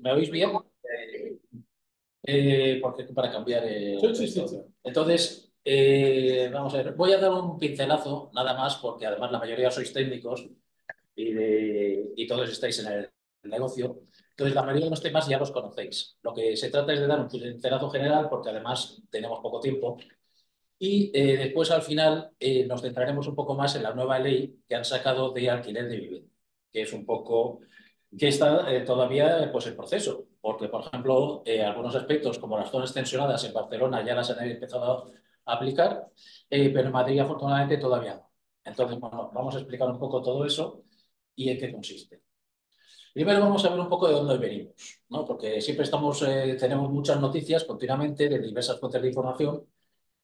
¿Me oís bien? Porque para cambiar. Sí. Entonces, vamos a ver, voy a dar un pincelazo nada más, porque además la mayoría sois técnicos y todos estáis en el negocio. Entonces, la mayoría de los temas ya los conocéis. Lo que se trata es de dar un pincelazo general, porque además tenemos poco tiempo. Y después, al final, nos centraremos un poco más en la nueva ley que han sacado de alquiler de vivienda, que es un poco que está todavía pues, en proceso, porque, por ejemplo, algunos aspectos como las zonas tensionadas en Barcelona ya las han empezado a aplicar, pero en Madrid, afortunadamente, todavía no. Entonces, bueno, vamos a explicar un poco todo eso y en qué consiste. Primero vamos a ver un poco de dónde venimos, ¿no? Porque siempre tenemos muchas noticias continuamente de diversas fuentes de información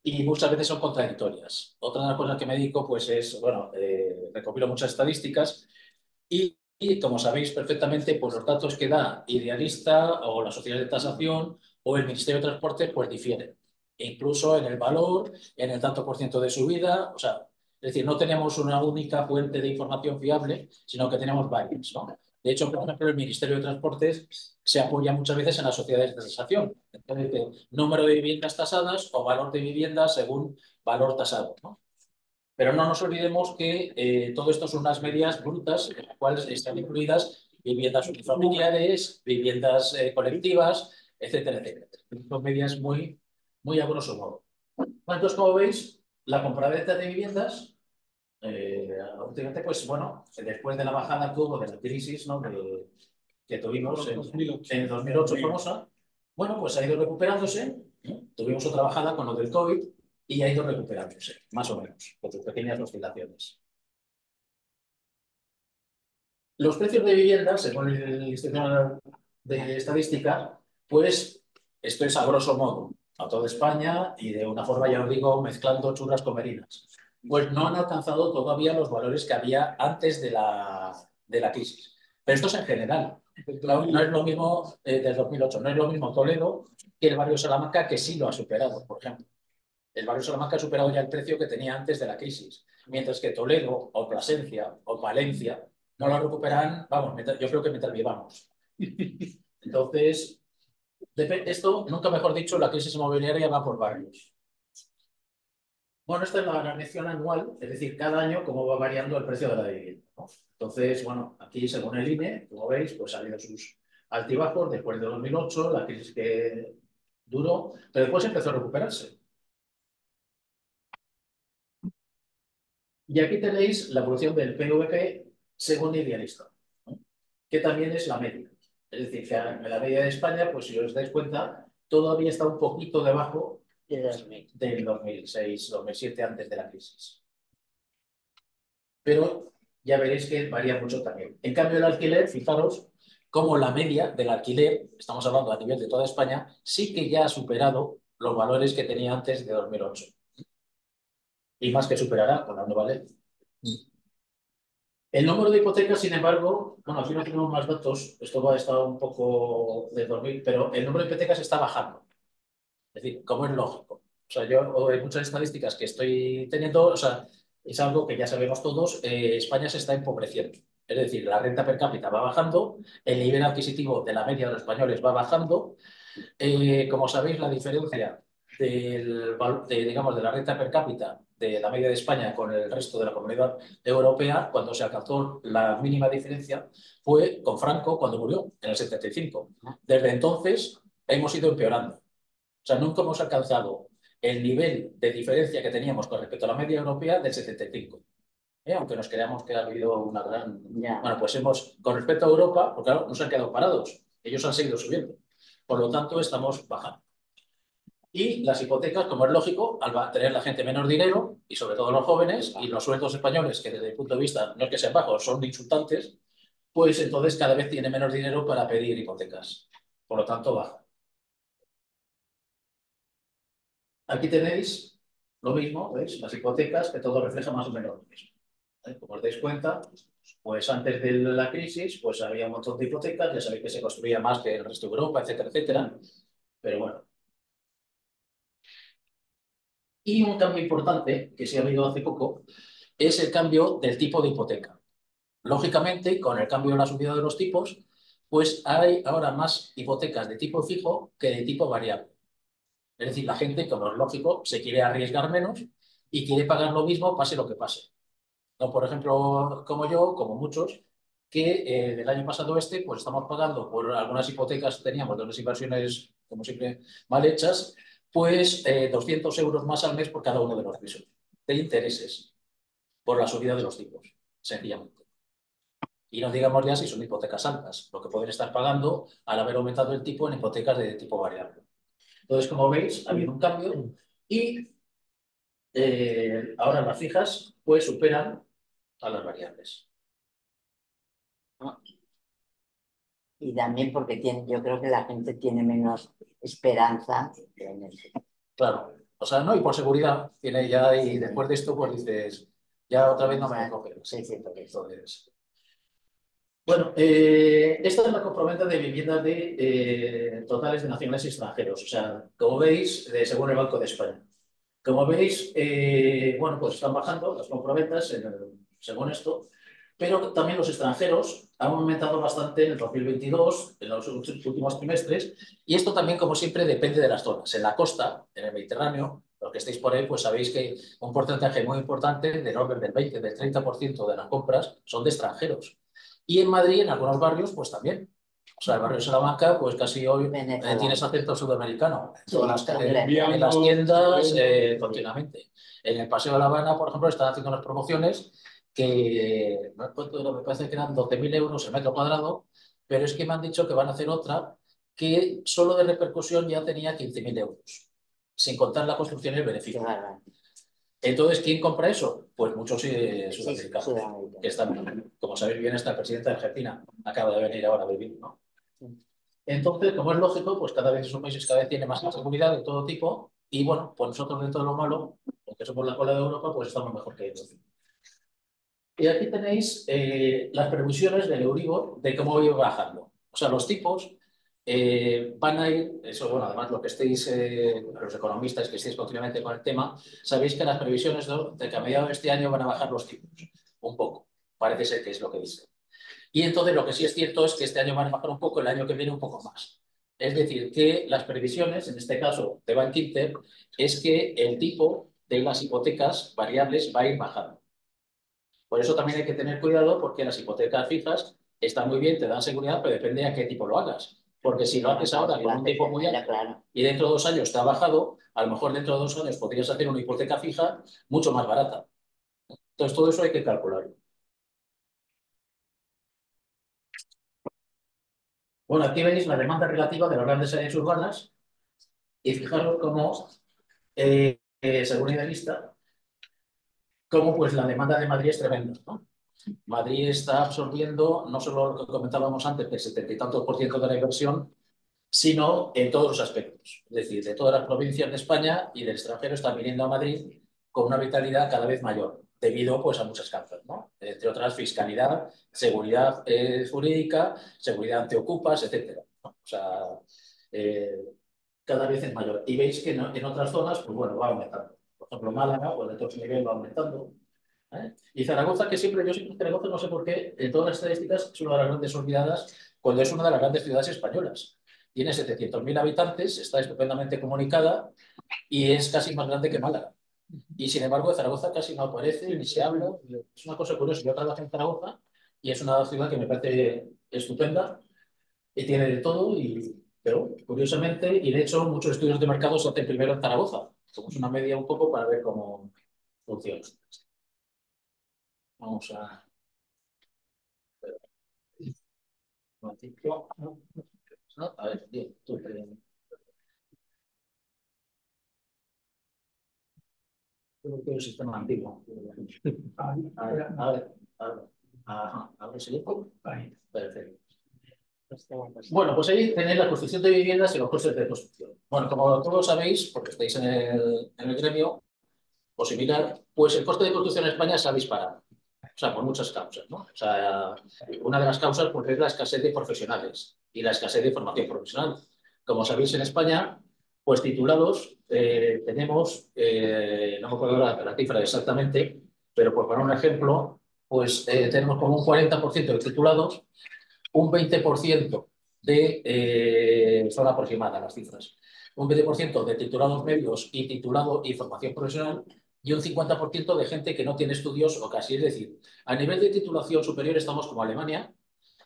y muchas veces son contradictorias. Otra de las cosas que me dedico, pues es, bueno, recopilo muchas estadísticas y, como sabéis perfectamente, pues los datos que da Idealista o la Sociedad de Tasación o el Ministerio de Transporte, pues difieren. E incluso en el valor, en el tanto por ciento de subida, o sea, es decir, no tenemos una única fuente de información fiable, sino que tenemos varias, ¿no? De hecho, por ejemplo, el Ministerio de Transportes se apoya muchas veces en las sociedades de tasación. Entonces, número de viviendas tasadas o valor de viviendas según valor tasado, ¿no? Pero no nos olvidemos que todo esto son unas medias brutas en las cuales están incluidas viviendas unifamiliares, viviendas colectivas, etcétera, etcétera. Son medias muy, muy a grosso modo. Entonces, como veis, la compraventa de viviendas, últimamente, pues bueno, después de la bajada que hubo de la crisis, ¿no? Que tuvimos en el 2008 famosa, bueno, pues ha ido recuperándose, ¿no? Tuvimos otra bajada con lo del COVID y ha ido recuperándose, más o menos, con sus pequeñas oscilaciones. Los precios de vivienda, según el Instituto de Estadística, pues esto es a grosso modo, a toda España y de una forma, ya os digo, mezclando churras con merinas. Pues no han alcanzado todavía los valores que había antes de la crisis. Pero esto es en general. No es lo mismo del 2008, no es lo mismo Toledo que el barrio Salamanca, que sí lo ha superado, por ejemplo. El barrio Salamanca ha superado ya el precio que tenía antes de la crisis, mientras que Toledo o Plasencia o Valencia no lo recuperan, vamos, yo creo que mientras vivamos. Entonces, esto, nunca mejor dicho, la crisis inmobiliaria va por barrios. Bueno, esta es la variación anual, es decir, cada año cómo va variando el precio de la vivienda, ¿no? Entonces, bueno, aquí según el INE, como veis, pues ha habido sus altibajos después de 2008, la crisis que duró, pero después empezó a recuperarse. Y aquí tenéis la evolución del PVP según Idealista, ¿no? Que también es la media. Es decir, que en la media de España, pues si os dais cuenta, todavía está un poquito debajo del 2006, 2007, antes de la crisis. Pero ya veréis que varía mucho también. En cambio, el alquiler, fijaros, como la media del alquiler, estamos hablando a nivel de toda España, sí que ya ha superado los valores que tenía antes de 2008. Y más que superará con la nueva ley. El número de hipotecas, sin embargo, bueno, aquí no tenemos más datos, esto va a estar un poco de dormir, pero el número de hipotecas está bajando. Es decir, como es lógico. O sea, yo hay muchas estadísticas que estoy teniendo, o sea, es algo que ya sabemos todos, España se está empobreciendo. Es decir, la renta per cápita va bajando, el nivel adquisitivo de la media de los españoles va bajando. Como sabéis, la diferencia digamos, de la renta per cápita de la media de España con el resto de la comunidad europea, cuando se alcanzó la mínima diferencia, fue con Franco cuando murió, en el 75. Desde entonces hemos ido empeorando. O sea, nunca hemos alcanzado el nivel de diferencia que teníamos con respecto a la media europea del 75. Aunque nos creamos que ha habido una gran... Bueno, pues con respecto a Europa, porque claro, no se han quedado parados, ellos han seguido subiendo. Por lo tanto, estamos bajando. Y las hipotecas, como es lógico, al tener la gente menos dinero, y sobre todo los jóvenes, y los sueldos españoles, que desde el punto de vista no es que sean bajos, son insultantes, pues entonces cada vez tiene menos dinero para pedir hipotecas. Por lo tanto, baja. Aquí tenéis lo mismo, ¿veis? Las hipotecas, que todo refleja más o menos lo mismo. Como os dais cuenta, pues antes de la crisis, pues había un montón de hipotecas, ya sabéis que se construía más que el resto de Europa, etcétera, etcétera. Pero bueno. Y un cambio importante, que se ha habido hace poco, es el cambio del tipo de hipoteca. Lógicamente, con el cambio de la subida de los tipos, pues hay ahora más hipotecas de tipo fijo que de tipo variable. Es decir, la gente, como es lógico, se quiere arriesgar menos y quiere pagar lo mismo, pase lo que pase. No, por ejemplo, como yo, como muchos, que del año pasado pues estamos pagando por algunas hipotecas que teníamos de unas inversiones, como siempre, mal hechas, pues 200 euros más al mes por cada uno de los pisos, de intereses, por la subida de los tipos, sencillamente. Y no digamos ya si son hipotecas altas, lo que pueden estar pagando al haber aumentado el tipo en hipotecas de tipo variable. Entonces, como veis, ha habido un cambio y ahora las fijas pues superan a las variables. ¿no? Y también porque yo creo que la gente tiene menos esperanza en eso. Claro, o sea, no, y por seguridad tiene ya, y después de esto, pues dices, ya otra vez no me cogen. Sí, sí, porque Entonces, bueno, esta es la compraventa de viviendas totales de nacionales y extranjeros. O sea, como veis, según el Banco de España. Como veis, bueno, pues están bajando las compraventas según esto, pero también los extranjeros han aumentado bastante en el 2022, en los últimos trimestres, y esto también, como siempre, depende de las zonas. En la costa, en el Mediterráneo, los que estéis por ahí, pues sabéis que un porcentaje muy importante, del orden del 20, del 30% de las compras son de extranjeros. Y en Madrid, en algunos barrios, pues también. O sea, el barrio de Salamanca, pues casi hoy tienes acento sudamericano. En las tiendas, continuamente. En el Paseo de La Habana, por ejemplo, están haciendo unas promociones que me parece que eran 12.000 euros el metro cuadrado, pero es que me han dicho que van a hacer otra que solo de repercusión ya tenía 15.000 euros, sin contar la construcción y el beneficio. Entonces, ¿quién compra eso? Pues muchos sudamericanos, que están, como sabéis bien, esta presidenta de Argentina acaba de venir ahora a vivir, ¿no? Entonces, como es lógico, pues cada vez esos países cada vez tienen más seguridad de todo tipo y bueno, pues nosotros dentro de lo malo, porque somos la cola de Europa, pues estamos mejor que ellos. Y aquí tenéis las previsiones del Euribor de cómo va a ir bajando. O sea, los tipos van a ir, eso bueno, además lo que estéis, los economistas que estéis continuamente con el tema, sabéis que las previsiones de que a mediados de este año van a bajar los tipos, un poco. Parece ser que es lo que dice. Y entonces lo que sí es cierto es que este año van a bajar un poco, el año que viene un poco más. Es decir, que las previsiones, en este caso de Bank Inter, es que el tipo de las hipotecas variables va a ir bajando. Por eso también hay que tener cuidado porque las hipotecas fijas están muy bien, te dan seguridad, pero depende a qué tipo lo hagas. Porque si lo haces ahora con un tipo muy alto y dentro de 2 años te ha bajado, a lo mejor dentro de 2 años podrías hacer una hipoteca fija mucho más barata. Entonces todo eso hay que calcularlo. Bueno, aquí veis la demanda relativa de las grandes áreas urbanas y fijaros cómo, según Idealista, cómo pues la demanda de Madrid es tremenda, ¿no? Madrid está absorbiendo no solo lo que comentábamos antes, del 70 y tantos por ciento de la inversión, sino en todos los aspectos. Es decir, de todas las provincias de España y del extranjero están viniendo a Madrid con una vitalidad cada vez mayor, debido pues, a muchas causas, ¿no? Entre otras, fiscalidad, seguridad jurídica, seguridad ante ocupas, etc. ¿no? O sea, eh, cada vez es mayor. Y veis que en otras zonas, pues bueno, va aumentando. Por ejemplo, Málaga, pues de todo nivel va aumentando. Y Zaragoza, que siempre, yo siempre Zaragoza, no sé por qué, en todas las estadísticas es una de las grandes olvidadas, cuando es una de las grandes ciudades españolas. Tiene 700.000 habitantes, está estupendamente comunicada y es casi más grande que Málaga. Y sin embargo, de Zaragoza casi no aparece ni se habla. Es una cosa curiosa. Yo trabajo en Zaragoza y es una ciudad que me parece estupenda y tiene de todo, pero curiosamente, y de hecho muchos estudios de mercado se hacen primero en Zaragoza. Somos una media un poco para ver cómo funciona. Vamos a... No, a ver, tú, creo que es un sistema antiguo. A ver si lo perfecto. Bueno, pues ahí tenéis la construcción de viviendas y los costes de construcción. Bueno, como todos sabéis, porque estáis en el gremio o similar, pues el coste de construcción en España se ha disparado. O sea, por muchas causas, ¿no? O sea, una de las causas pues, es la escasez de profesionales y la escasez de formación profesional. Como sabéis, en España, pues titulados tenemos, no me acuerdo la cifra exactamente, pero por poner un ejemplo, pues tenemos como un 40% de titulados, un 20% son aproximadas las cifras, un 20% de titulados medios y titulado y formación profesional y un 50% de gente que no tiene estudios o casi. Es decir, a nivel de titulación superior estamos como Alemania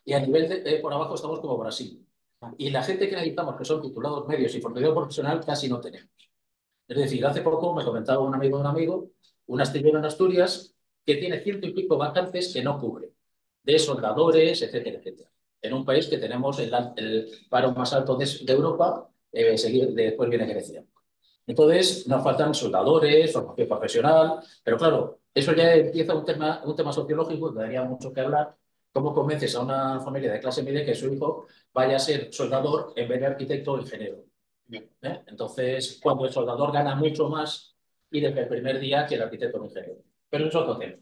y a nivel de por abajo estamos como Brasil. Y la gente que necesitamos, que son titulados medios y formación profesional, casi no tenemos. Es decir, hace poco me comentaba un amigo, un astillero en Asturias, que tiene 100 y pico vacantes que no cubre, de soldadores, etcétera, etcétera. En un país que tenemos el paro más alto de Europa, después viene Grecia. Entonces, nos faltan soldadores, formación profesional, pero claro, eso ya empieza un tema sociológico, que daría mucho que hablar. ¿Cómo convences a una familia de clase media que su hijo vaya a ser soldador en vez de arquitecto o ingeniero? Entonces, cuando el soldador gana mucho más y desde el primer día que el arquitecto o ingeniero. Pero eso es otro tema.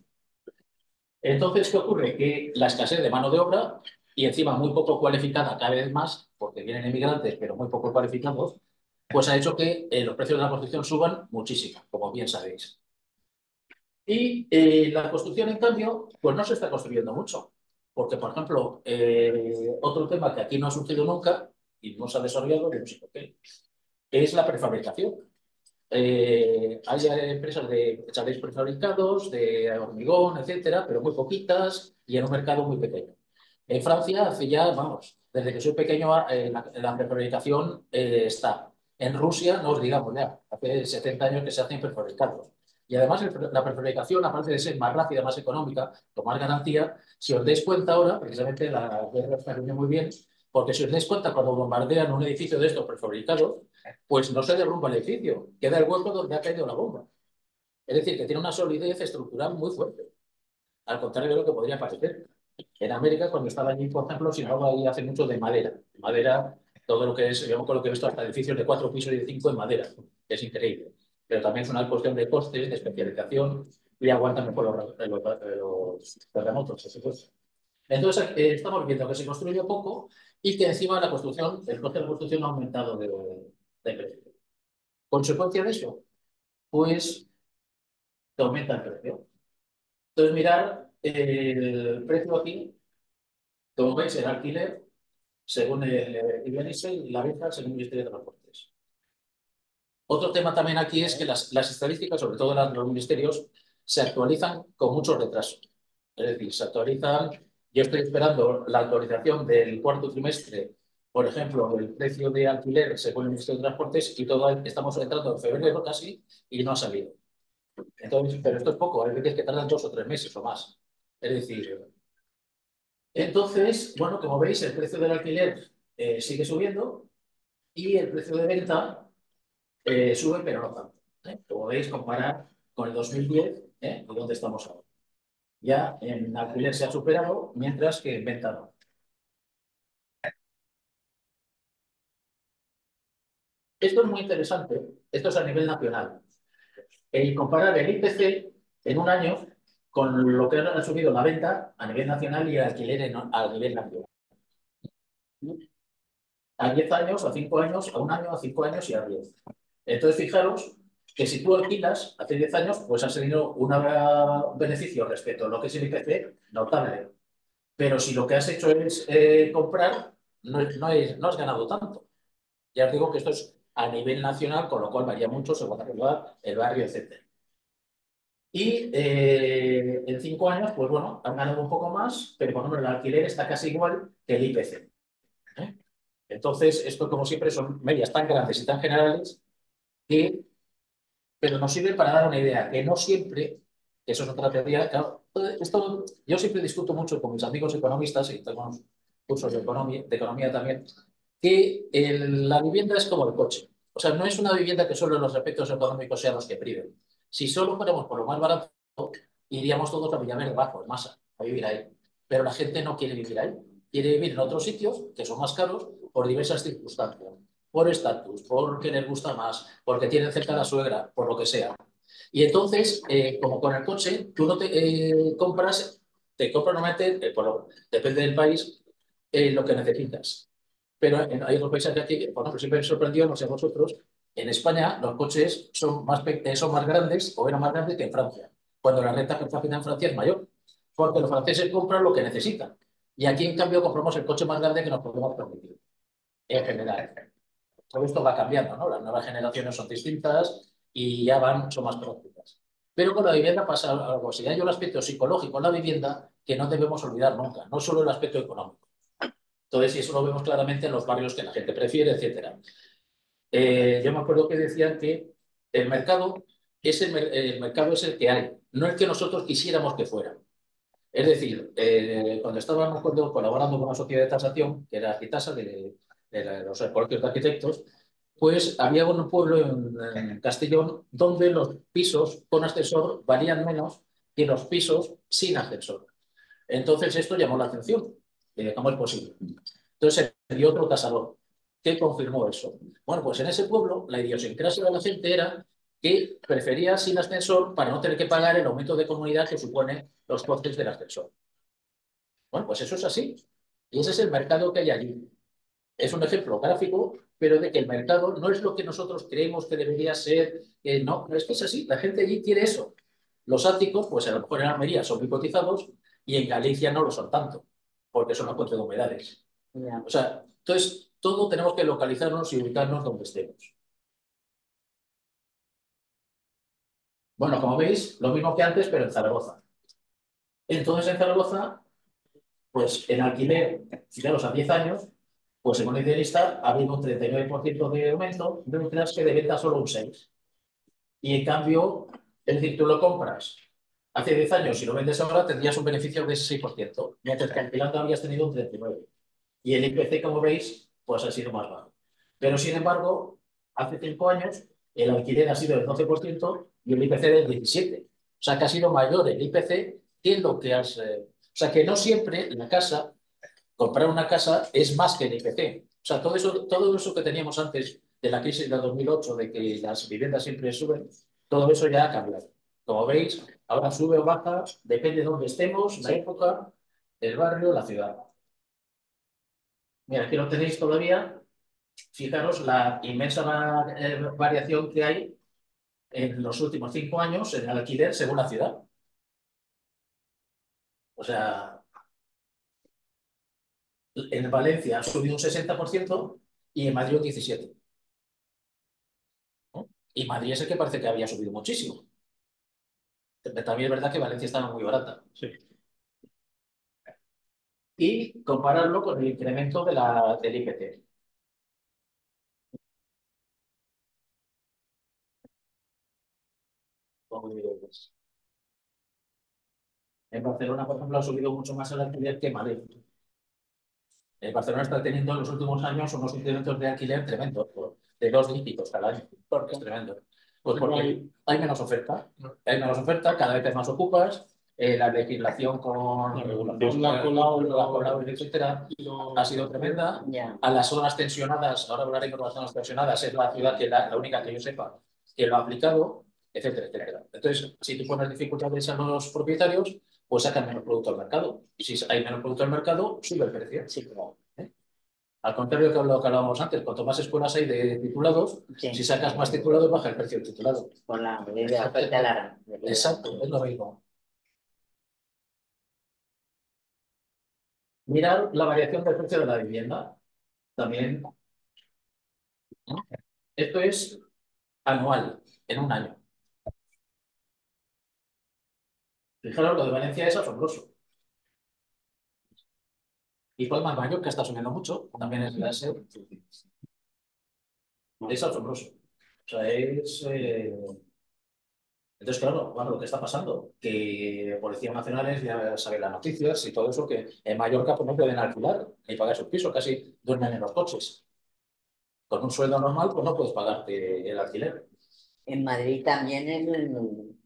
Entonces, ¿qué ocurre? Que la escasez de mano de obra y encima muy poco cualificada cada vez más, porque vienen emigrantes, pero muy poco cualificados, pues ha hecho que los precios de la construcción suban muchísimo, como bien sabéis. Y la construcción, en cambio, pues no se está construyendo mucho. Porque, por ejemplo, otro tema que aquí no ha surgido nunca y no se ha desarrollado, no sé por qué, es la prefabricación. Hay empresas de chalés prefabricados, de hormigón, etcétera, pero muy poquitas y en un mercado muy pequeño. En Francia, hace ya, vamos, desde que soy pequeño, la prefabricación está. En Rusia, no os digamos ya, hace 70 años que se hacen prefabricados. Y además, la prefabricación, aparte de ser más rápida, más económica, con más garantía, si os dais cuenta ahora, precisamente la guerra está viene muy bien, porque si os dais cuenta, cuando bombardean un edificio de estos prefabricados, pues no se derrumba el edificio, queda el hueco donde ha caído la bomba. Es decir, que tiene una solidez estructural muy fuerte, al contrario de lo que podría parecer. En América, cuando estaba allí, por ejemplo, Sinaloa ahí hace mucho de madera. Madera, todo lo que es, yo con lo que he visto, hasta edificios de 4 pisos y de 5 en madera, que es increíble. Pero también es una cuestión de costes, de especialización y aguantan mejor los terremotos, por supuesto. Entonces, estamos viendo que se construye poco y que encima la construcción, el coste de la construcción ha aumentado de precio. ¿Consecuencia de eso? Pues que aumenta el precio. Entonces, mirar el precio aquí, como veis, el alquiler, según el IBNISE, y la venta, según el Ministerio de Transportes. Otro tema también aquí es que las estadísticas, sobre todo los ministerios, se actualizan con mucho retraso. Es decir, se actualizan. Yo estoy esperando la actualización del cuarto trimestre, por ejemplo, del precio de alquiler según el Ministerio de Transportes, y estamos entrando en febrero casi y no ha salido. Entonces, pero esto es poco, hay veces que tardan 2 o 3 meses o más. Es decir, entonces, bueno, como veis, el precio del alquiler sigue subiendo y el precio de venta sube, pero no tanto. Como veis, comparar con el 2010 y dónde estamos ahora. Ya en alquiler se ha superado, mientras que en venta no. Esto es muy interesante, esto es a nivel nacional. El comparar el IPC en un año con lo que ha subido la venta a nivel nacional y el alquiler a nivel nacional. A 10 años, a 5 años, a un año, a 5 años y a 10. Entonces, fijaros que si tú alquilas hace 10 años, pues has tenido un beneficio respecto a lo que es el IPC notable. Pero si lo que has hecho es comprar, no has ganado tanto. Ya os digo que esto es a nivel nacional, con lo cual varía mucho según la ciudad, el barrio, etc. Y en 5 años, pues bueno, han ganado un poco más, pero por ejemplo el alquiler está casi igual que el IPC. Entonces, esto como siempre son medias tan grandes y tan generales que, pero nos sirve para dar una idea, que no siempre, que eso es otra teoría, claro, esto yo siempre discuto mucho con mis amigos economistas y tengo unos cursos de economía también, que la vivienda es como el coche. O sea, no es una vivienda que solo los aspectos económicos sean los que priven. Si solo fuéramos por lo más barato, iríamos todos a Villaverde Bajo, en masa, a vivir ahí. Pero la gente no quiere vivir ahí. Quiere vivir en otros sitios que son más caros por diversas circunstancias. Por estatus, porque les gusta más, porque tienen cerca a la suegra, por lo que sea. Y entonces, como con el coche, tú no te compras, te compras normalmente, depende del país, lo que necesitas. Pero hay otros países de aquí, por ejemplo, siempre me sorprendió, no sé vosotros, en España los coches son más grandes o eran más grandes que en Francia, cuando la renta per cápita en Francia es mayor, porque los franceses compran lo que necesitan Y aquí, en cambio, compramos el coche más grande que nos podemos permitir, en general. Todo esto va cambiando, ¿no? Las nuevas generaciones son distintas y ya van, son más prácticas. Pero con la vivienda pasa algo así. Hay un aspecto psicológico en la vivienda que no debemos olvidar nunca, no solo el aspecto económico. Entonces, y eso lo vemos claramente en los barrios que la gente prefiere, etcétera. Yo me acuerdo que decían que el mercado el mercado es el que hay, no el que nosotros quisiéramos que fuera. Es decir, cuando estábamos colaborando con una sociedad de tasación, que era Arquitasa, de los colegios de arquitectos, pues había un pueblo en Castellón donde los pisos con ascensor valían menos que los pisos sin ascensor. Entonces esto llamó la atención. ¿Cómo es posible? Entonces se dio otro tasador que confirmó eso. Bueno, pues en ese pueblo la idiosincrasia de la gente era que prefería sin ascensor para no tener que pagar el aumento de comunidad que supone los costes del ascensor. Bueno, pues eso es así. Y ese es el mercado que hay allí. Es un ejemplo gráfico, pero de que el mercado no es lo que nosotros creemos que debería ser. No, es que es así. La gente allí quiere eso. Los áticos, pues a lo mejor en Almería son muy cotizados y en Galicia no lo son tanto, porque son la fuente de humedades. Ya. O sea, entonces todo tenemos que localizarnos y ubicarnos donde estemos. Bueno, como veis, lo mismo que antes, pero en Zaragoza. Entonces en Zaragoza, pues en alquiler, fijaros, a 10 años, pues según el idealista, ha habido un 39% de aumento, mientras que de venta solo un 6%. Y en cambio, es decir, tú lo compras hace 10 años y lo vendes ahora, tendrías un beneficio de ese 6%, mientras que alquilando habrías tenido un 39%. Y el IPC, como veis, pues ha sido más bajo. Pero, sin embargo, hace 5 años el alquiler ha sido del 12% y el IPC del 17%. O sea, que ha sido mayor el IPC que lo que has... O sea, que no siempre la casa, comprar una casa es más que el IPC. O sea, todo eso que teníamos antes de la crisis de 2008, de que las viviendas siempre suben, todo eso ya ha cambiado. Como veis, ahora sube o baja, depende de dónde estemos, la época, el barrio, la ciudad. Mira, aquí lo tenéis todavía. Fijaros la inmensa variación que hay en los últimos 5 años en el alquiler según la ciudad. O sea, en Valencia ha subido un 60% y en Madrid un 17%. ¿No? Y Madrid es el que parece que había subido muchísimo. También es verdad que Valencia estaba muy barata. Sí. Y compararlo con el incremento del IPC. En Barcelona, por ejemplo, ha subido mucho más el alquiler que en Madrid. Barcelona está teniendo en los últimos años unos incrementos de alquiler tremendos, de 2 dígitos cada año. Es tremendo. Pues porque hay menos oferta. Hay menos oferta, cada vez hay más ocupas. La legislación con la Colau, etcétera, ha sido tremenda. A las zonas tensionadas, ahora hablaremos de las zonas tensionadas, es la ciudad que la única que yo sepa que lo ha aplicado, etcétera, etcétera. Entonces, si tú pones dificultades a los propietarios, pues sacan menos producto al mercado. Y si hay menos producto al mercado, sube el precio. Sí, como, ¿eh? Al contrario de lo que hablábamos antes, cuanto más escuelas hay de titulados, sí, si sacas más titulados, baja el precio del titulado. Por la oferta larga. Exacto, es lo mismo. Mirar la variación del precio de la vivienda. También, ¿no? Esto es anual, en un año. Fijaros, lo de Valencia es asombroso. Y Palma de Mallorca está subiendo mucho, también es la SEO. Es asombroso. O sea, entonces, claro, bueno, lo que está pasando, que policías nacionales ya saben las noticias y todo eso, que en Mallorca pues, no pueden alquilar ni pagar sus pisos, casi duermen en los coches. Con un sueldo normal, pues no puedes pagarte el alquiler. En Madrid también es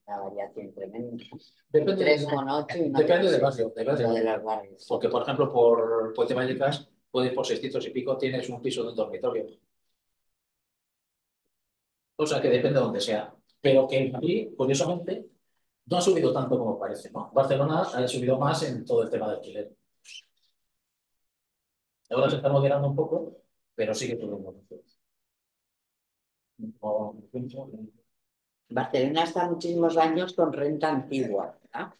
una variación tremenda. Depende, 3,8 y depende del barrio. Depende de los barrios. Porque, por ejemplo, por Puente Vallecas, puedes por 600 y pico, tienes un piso de un dormitorio. O sea que depende de donde sea. Pero que en Madrid, curiosamente, no ha subido tanto como parece, ¿no? Barcelona ha subido más en todo el tema de alquiler. Ahora se está moderando un poco, pero sigue subiendo mucho. Barcelona está muchísimos años con renta antigua, ¿verdad?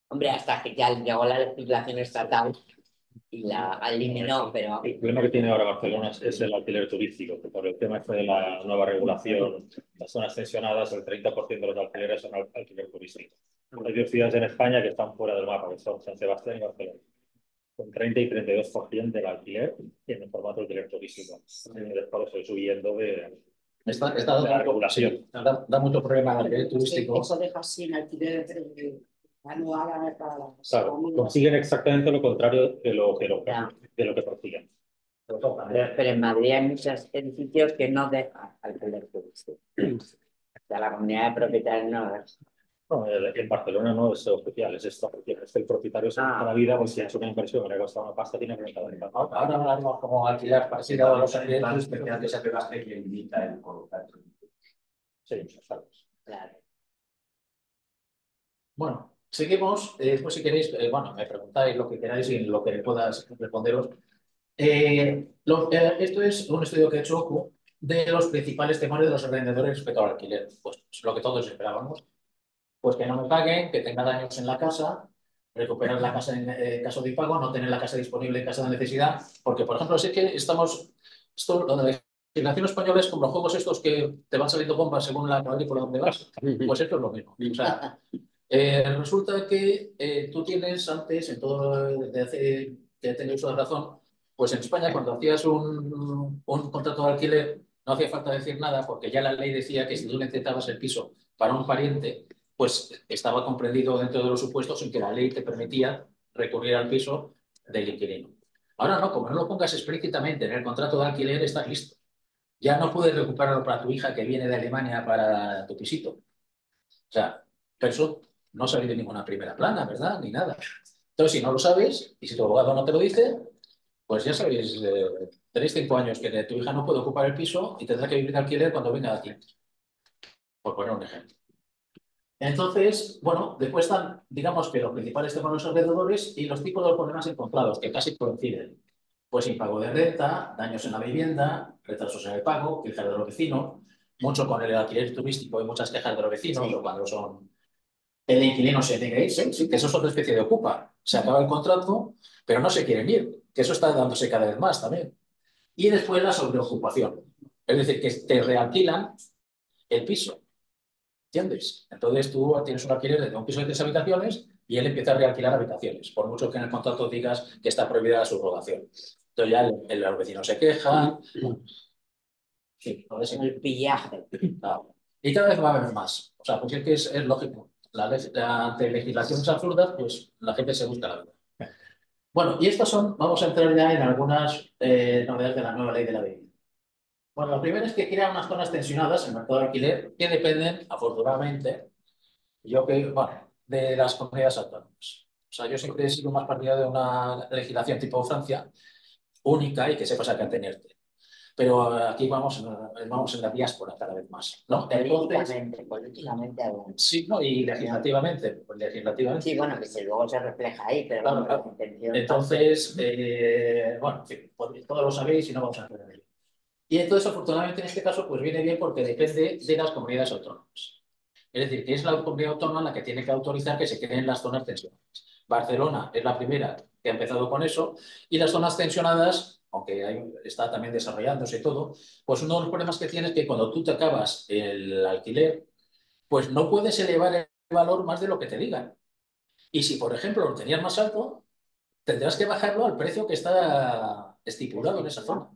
Hombre, hasta que ya llegó la legislación estatal y la eliminó, pero... El problema que tiene ahora Barcelona es el alquiler turístico, que por el tema este de la nueva regulación, las zonas tensionadas, el 30% de los alquileres son alquiler turístico. Hay dos ciudades en España que están fuera del mapa, que son San Sebastián y Barcelona, con 30 y 32% del alquiler en formato de alquiler turístico. Por eso subiendo de la regulación. Da mucho problema el alquiler turístico. Eso deja sin alquiler anual para las Claro, familias. consiguen exactamente lo contrario de lo que persiguen. Pero en Madrid hay muchos edificios que no dejan alquiler turístico. O sea, la comunidad de propietarios no es. No, en Barcelona no es oficial, es esto. Es el propietario se busca la vida, pues si ha hecho una inversión que le ha costado una pasta, tiene que rentar. Ahora hablaremos como alquiler parecido a los alquileres que se pegaste que limita el colocar. Sí, exacto. Claro. Bueno, seguimos. Después, si queréis, bueno, me preguntáis lo que queráis y en lo que puedas responderos. Esto es un estudio que ha hecho OCU de los principales temores de los arrendadores respecto al alquiler. Pues lo que todos esperábamos. Pues que no me paguen, que tenga daños en la casa, recuperar la casa en caso de impago, no tener la casa disponible en caso de necesidad. Porque, por ejemplo, sé que estamos... la legislación española es como los juegos estos que te van saliendo bombas según la cuadrícula donde vas. Pues esto es lo mismo. O sea, resulta que tú tienes antes, en todo desde hace que tenéis toda razón, pues en España cuando hacías un contrato de alquiler no hacía falta decir nada porque ya la ley decía que si tú necesitabas el piso para un pariente, pues estaba comprendido dentro de los supuestos en que la ley te permitía recurrir al piso del inquilino. Ahora no, como no lo pongas explícitamente en el contrato de alquiler, estás listo. Ya no puedes recuperarlo para tu hija que viene de Alemania para tu pisito. O sea, pero eso no ha salido en ninguna primera plana, ¿verdad? Ni nada. Entonces, si no lo sabes y si tu abogado no te lo dice, pues ya sabéis, tenéis 5 años que tu hija no puede ocupar el piso y tendrá que vivir de alquiler cuando venga de aquí. Por poner un ejemplo. Entonces, bueno, después están, digamos que los principales temas de los alrededores y los tipos de problemas encontrados, que casi coinciden. Pues impago de renta, daños en la vivienda, retrasos en el pago, quejas de los vecinos, mucho con el alquiler turístico y muchas quejas de los vecinos, sí. Cuando son el inquilino se niega a irse, sí, que eso es otra especie de ocupa. Se acaba el contrato, pero no se quieren ir, que eso está dándose cada vez más también. Y después la sobreocupación, es decir, que te realquilan el piso. ¿Entiendes? Entonces tú tienes un alquiler de un piso de 3 habitaciones y él empieza a realquilar habitaciones, por mucho que en el contrato digas que está prohibida la subrogación. Entonces ya el vecino se queja. Sí, el pillaje. Claro. Y cada vez va a haber más. O sea, pues es que es lógico. Ante legislaciones absurdas, pues la gente se busca la vida. Bueno, y estas son, vamos a entrar ya en algunas novedades de la nueva ley de la vivienda. Bueno, lo primero es que crea unas zonas tensionadas en el mercado de alquiler que dependen, afortunadamente, bueno, de las comunidades autónomas. O sea, yo siempre he sido más partidario de una legislación tipo Francia, única y que sepas a qué atenerte. Pero aquí vamos en la diáspora cada vez más, ¿no? Políticamente hablando. Sí, ¿no? Y legislativamente. Sí, bueno, que luego se refleja ahí, pero claro, bueno, claro. Entonces, bueno, en fin, todos lo sabéis y no vamos a entrar en ello. Y entonces, afortunadamente, en este caso, pues viene bien porque depende de las comunidades autónomas. Es decir, que es la comunidad autónoma la que tiene que autorizar que se creen las zonas tensionadas. Barcelona es la primera que ha empezado con eso y las zonas tensionadas, aunque está también desarrollándose y todo, pues uno de los problemas que tienes es que cuando tú te acabas el alquiler, pues no puedes elevar el valor más de lo que te digan. Y si, por ejemplo, lo tenías más alto, tendrás que bajarlo al precio que está estipulado en esa zona.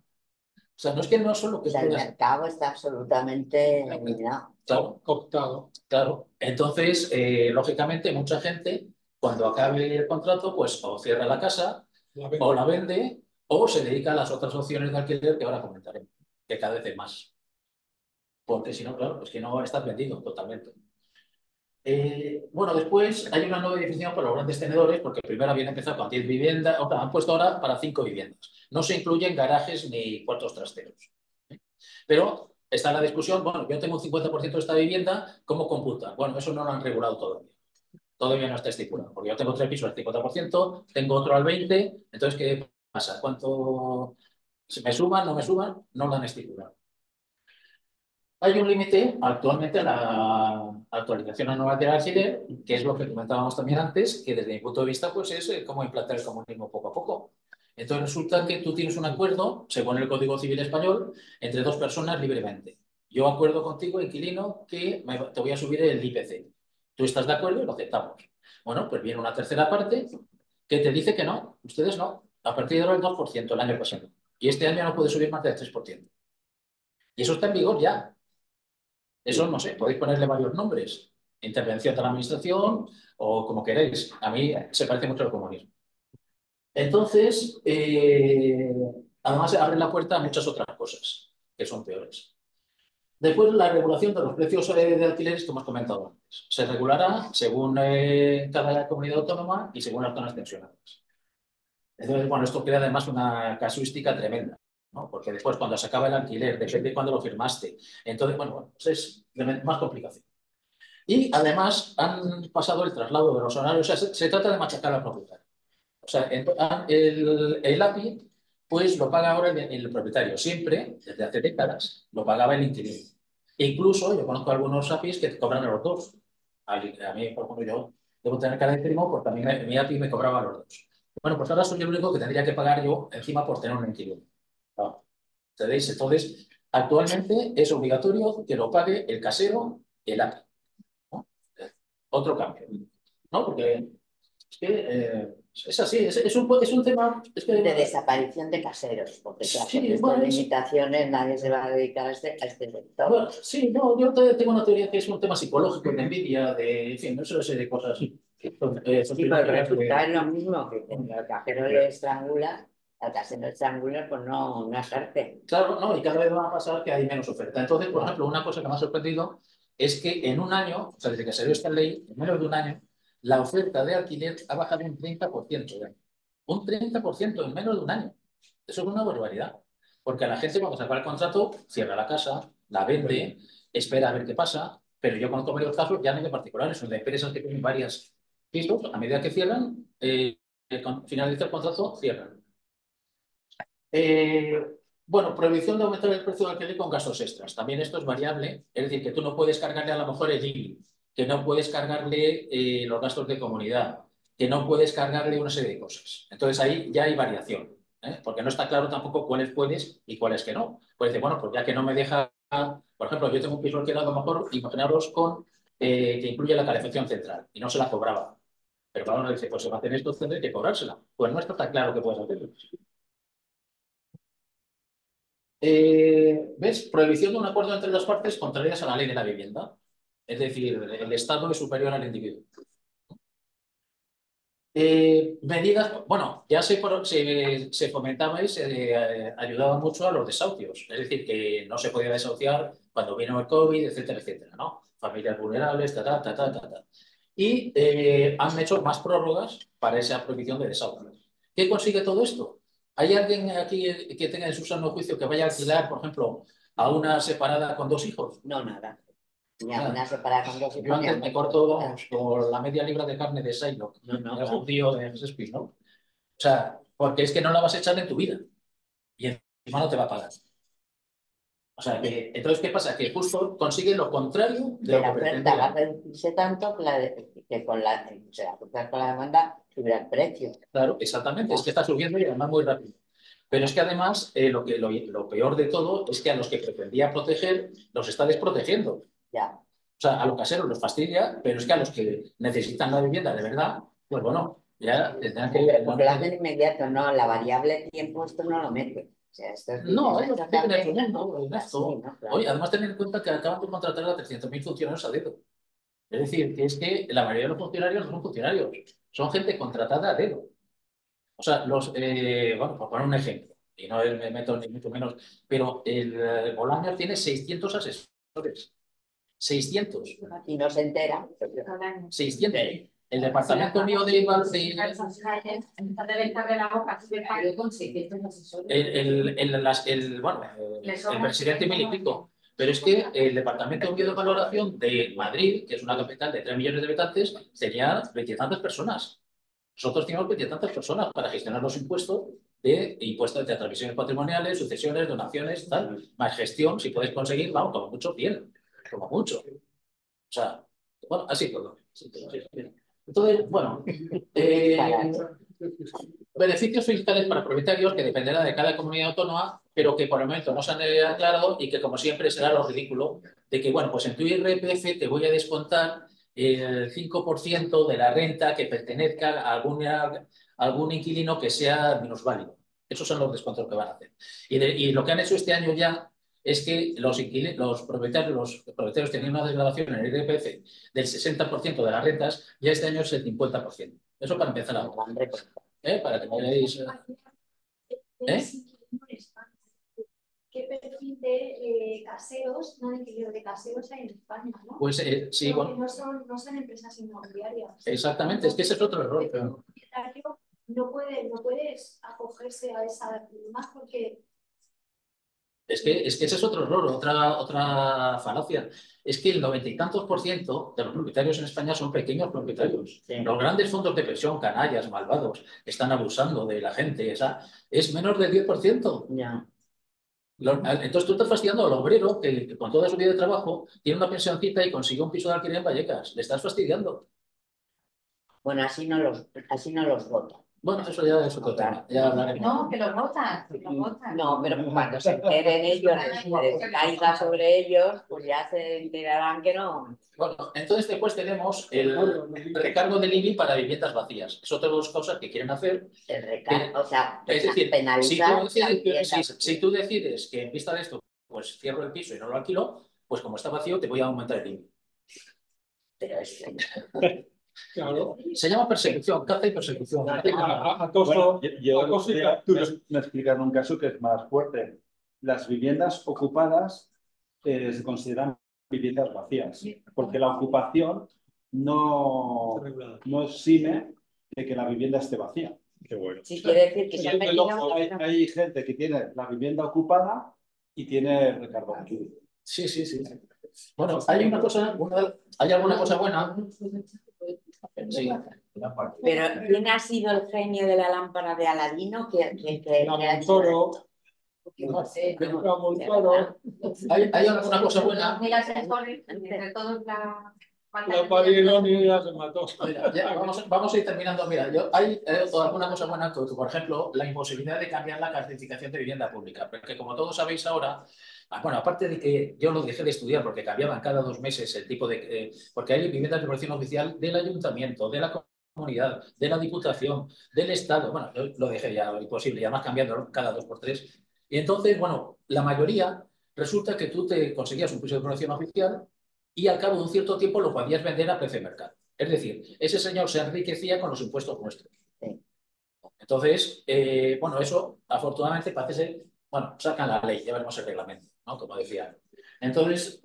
O sea, no es que no solo que... O sea, el mercado está absolutamente eliminado. Claro, cooptado. Claro. Entonces, lógicamente, mucha gente, cuando acabe el contrato, pues o cierra la casa, o la vende, o se dedica a las otras opciones de alquiler que ahora comentaremos, que cada vez hay más. Porque si no, claro, es que no estás vendido totalmente. Bueno, después hay una nueva definición para los grandes tenedores, porque primero habían empezado con 10 viviendas, o sea, han puesto ahora para 5 viviendas. No se incluyen garajes ni cuartos trasteros. Pero está la discusión, bueno, yo tengo un 50% de esta vivienda, ¿cómo computa? Bueno, eso no lo han regulado todavía. Todavía no está estipulado, porque yo tengo 3 pisos al 50%, tengo otro al 20%, entonces, ¿qué pasa? ¿Cuánto me suman, no me suman? No lo han estipulado. Hay un límite actualmente en la actualización anual del alquiler, que es lo que comentábamos también antes, que desde mi punto de vista pues es cómo implantar el comunismo poco a poco. Entonces resulta que tú tienes un acuerdo, según el Código Civil Español, entre dos personas libremente. Yo acuerdo contigo, inquilino, que te voy a subir el IPC. Tú estás de acuerdo y lo aceptamos. Bueno, pues viene una tercera parte que te dice que no, ustedes no. A partir de ahora el 2% el año pasado. Y este año no puede subir más del 3%. Y eso está en vigor ya. Eso, no sé, podéis ponerle varios nombres. Intervención de la administración o como queréis. A mí se parece mucho al comunismo. Entonces, además abre la puerta a muchas otras cosas que son peores. Después, la regulación de los precios de alquileres que hemos comentado antes. Se regulará según cada comunidad autónoma y según las zonas tensionadas. Entonces, bueno, esto crea además una casuística tremenda, ¿no? Porque después, cuando se acaba el alquiler, depende de cuándo lo firmaste. Entonces, bueno, pues es más complicación. Y además han pasado el traslado de los horarios. O sea, se trata de machacar al propietario. O sea, el API, pues lo paga ahora el propietario. Siempre, desde hace décadas, lo pagaba el inquilino. E incluso yo conozco algunos APIs que te cobran a los dos. A mí, por ejemplo, yo debo tener cara de primo porque también mi API me cobraba a los dos. Bueno, pues ahora soy el único que tendría que pagar yo encima por tener un inquilino. ¿No? ¿Entendéis? Entonces, actualmente es obligatorio que lo pague el casero y el API. ¿No? Otro cambio. ¿No? Porque es que es así, es un tema. Es que, De desaparición de caseros, porque claro, sí, con estas bueno, limitaciones nadie se va a dedicar a este sector. bueno, sí, no, yo tengo una teoría que es un tema psicológico, de envidia, en fin, no sé una serie de cosas. Sí, pero resulta es lo mismo que cuando el cajero le estrangula, al casero estrangula, pues no, no es arte. Claro, no, y cada vez va a pasar que hay menos oferta. Entonces, por ejemplo, una cosa que me ha sorprendido es que en un año, o sea, desde que salió esta ley, en menos de un año, la oferta de alquiler ha bajado un 30%. Un 30% en menos de un año. Eso es una barbaridad. Porque a la gente cuando se acaba el contrato, cierra la casa, la vende, espera a ver qué pasa. Pero yo conozco varios casos, ya no de particulares, son de empresas que tienen varios pisos, a medida que cierran, finaliza el contrato, cierran. Bueno, prohibición de aumentar el precio del alquiler con gastos extras. También esto es variable, es decir, que tú no puedes cargarle a lo mejor el IBI, que no puedes cargarle los gastos de comunidad, que no puedes cargarle una serie de cosas. Entonces ahí ya hay variación, porque no está claro tampoco cuáles puedes y cuáles que no. Pues decir, bueno, pues ya que no me deja, por ejemplo, yo tengo un piso alquilado a lo mejor, imaginaros con que incluye la calefacción central y no se la cobraba. Pero claro, uno dice, pues se va a hacer esto, tendré que cobrársela. Pues no está tan claro que puedes hacerlo. ¿Ves? Prohibición de un acuerdo entre las partes contrarias a la ley de la vivienda. Es decir, el Estado es superior al individuo. Medidas, bueno, ya se fomentaba y se ayudaba mucho a los desahucios. Es decir, que no se podía desahuciar cuando vino el COVID, etcétera, etcétera, ¿no? Familias vulnerables, ta, ta, ta, ta, ta, ta. Y han hecho más prórrogas para esa prohibición de desahucios. ¿Qué consigue todo esto? ¿Hay alguien aquí que tenga en su sano juicio que vaya a alquilar, por ejemplo, a una separada con dos hijos? No, nada. Ni a Nada. una separada con dos Yo hijos. antes me corto, vamos, por la media libra de carne de Shylock, No, no, el claro. judío de Shakespeare, ¿no? O sea, porque es que no la vas a echar en tu vida y encima no te va a pagar. O sea, que, entonces, ¿qué pasa? Que justo consigue lo contrario de De lo la que oferta va a pretendía. reducirse tanto que con la oferta con la demanda subirá el precio. Claro, exactamente, es que está subiendo y además muy rápido. Pero es que además, lo peor de todo es que a los que pretendía proteger los está desprotegiendo. Ya. O sea, a los caseros los fastidia, pero es que a los que necesitan la vivienda de verdad, pues bueno, ya tendrán que... Pero porque lo hacen inmediato, no, la variable tiempo esto no lo mete. O sea, esto es No, ellos esto viven en también- el mundo, en esto. Sí, ¿no? Claro. Oye, además tener en cuenta que acaban de contratar a 300.000 funcionarios a dedo. Es decir, que es que la mayoría de los funcionarios no son funcionarios, son gente contratada a dedo. O sea, bueno, por poner un ejemplo, y no me meto ni mucho menos, pero el Bolaños tiene 600 asesores. 600. Y no se entera. 600. El departamento mío de bueno, el presidente mil y pico. Pero es que el departamento mío de valoración de Madrid, que es una capital de 3 millones de habitantes, tenía 20 y tantas personas. Nosotros teníamos 20 y tantas personas para gestionar los impuestos de impuestos de transmisiones patrimoniales, sucesiones, donaciones, tal, más gestión, si puedes conseguir, vamos, como mucho, bien, como mucho. O sea, bueno, así todo. Entonces, bueno, beneficios fiscales para propietarios que dependerá de cada comunidad autónoma, pero que por el momento no se han aclarado y que, como siempre, será lo ridículo de que, bueno, pues en tu IRPF te voy a descontar el 5% de la renta que pertenezca a algún inquilino que sea minusválido. Esos son los descuentos que van a hacer. Y lo que han hecho este año ya es que los propietarios tenían una desgravación en el IRPF del 60% de las rentas, ya este año es el 50%. Eso para empezar a... para que veáis... ¿Qué perfil de caseros, no de caseros hay en España, ¿no? Pues sí, porque bueno. no son empresas inmobiliarias. Exactamente, es que ese es otro error. Pero... no puedes acogerse a esa más porque... Es que ese es otro error, otra falacia. Es que el 90 y tantos % de los propietarios en España son pequeños propietarios. Sí. Los grandes fondos de pensión, canallas, malvados, están abusando de la gente. Es menos del 10%. Ya. Entonces tú estás fastidiando al obrero que con toda su vida de trabajo tiene una pensioncita y consigue un piso de alquiler en Vallecas. Le estás fastidiando. Bueno, así no los votan. Bueno, eso ya es otro tema. Ya hablaremos. No, que los votan. No, pero cuando se enteren ellos, les caiga sobre ellos, pues ya se enterarán que no. Bueno, entonces después tenemos el recargo del IBI para viviendas vacías. Es otra de las cosas que quieren hacer. El recargo, o sea, es decir, penalizar. Si tú decides que en vista de esto, pues cierro el piso y no lo alquilo, pues como está vacío te voy a aumentar el IBI. Pero es... Claro. Se llama persecución, caza y persecución. Acoso y captura. Me explicaron un caso que es más fuerte. Las viviendas ocupadas se consideran viviendas vacías, porque la ocupación no exime de que la vivienda esté vacía. Qué bueno. Sí, quiere decir que hay gente que tiene la vivienda ocupada y tiene recargo. Sí. Bueno, hay alguna cosa buena. Sí. Pero ¿quién ha sido el genio de la lámpara de Aladino? Montoro. Hay alguna cosa buena. Mira, entre todos la Parilonia se mató. Mira, vamos a ir terminando. Mira, hay alguna cosa buena, que, por ejemplo, la imposibilidad de cambiar la clasificación de vivienda pública. Porque como todos sabéis ahora, bueno, aparte de que yo lo dejé de estudiar porque cambiaban cada 2 meses el tipo de... porque hay viviendas de protección oficial del ayuntamiento, de la comunidad, de la diputación, del Estado. Bueno, yo lo dejé ya imposible, y además cambiando cada 2 por 3. Y entonces, bueno, la mayoría resulta que tú te conseguías un piso de protección oficial y al cabo de un cierto tiempo lo podías vender a precio de mercado. Es decir, ese señor se enriquecía con los impuestos nuestros. Entonces, bueno, eso afortunadamente parece ser, bueno, sacan la ley, ya veremos el reglamento, ¿no? Como decía. Entonces,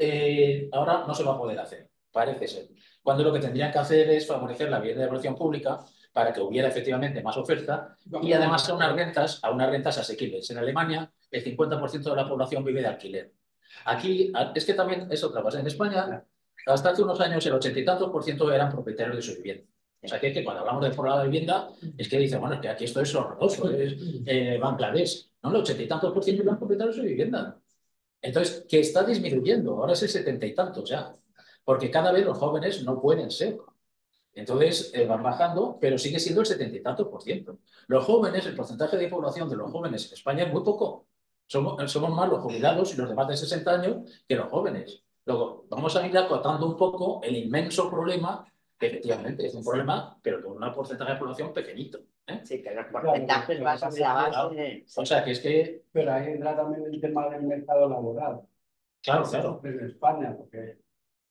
ahora no se va a poder hacer, parece ser. Cuando lo que tendrían que hacer es favorecer la vivienda de protección pública para que hubiera efectivamente más oferta y además a unas rentas asequibles. En Alemania, el 50% de la población vive de alquiler. Aquí es que también es otra cosa. En España, hasta hace unos años, el 80 y tantos % eran propietarios de su vivienda. O sea, que cuando hablamos de por la vivienda, es que dicen, bueno, es que aquí esto es horroroso, es Bangladesh. No, el 80 y tantos % eran propietarios de su vivienda. Entonces, que está disminuyendo. Ahora es el 70 y tantos ya. Porque cada vez los jóvenes no pueden ser. Entonces, van bajando, pero sigue siendo el 70 y tantos %. Los jóvenes, el porcentaje de población de los jóvenes en España es muy poco. Somos más los jubilados y los de más de 60 años que los jóvenes. Luego, vamos a ir acotando un poco el inmenso problema, que efectivamente es un problema, pero con un porcentaje de población pequeñito. Sí, que los porcentajes van a la base. O sea, que es que... Pero ahí entra también el tema del mercado laboral. Claro. En España, porque,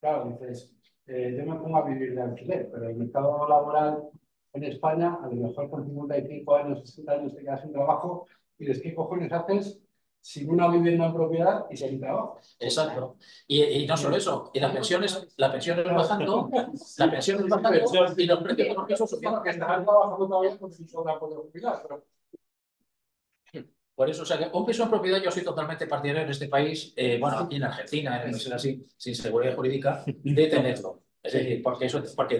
claro, dices, yo me pongo a vivir de alquiler, pero el mercado laboral en España, a lo mejor con 55 años, 60 años te quedas sin trabajo y dices, ¿qué cojones haces sin una vivienda en propiedad y sin trabajo? Exacto. Y no solo eso, y las pensiones bajando, y los precios de los pisos subiendo. Que están trabajando todavía con su sobra poder jubilar, pero... Por eso, o sea, que un piso en propiedad yo soy totalmente partidario en este país, bueno, aquí en Argentina, en ser así, sin seguridad jurídica, de tenerlo. Es decir, porque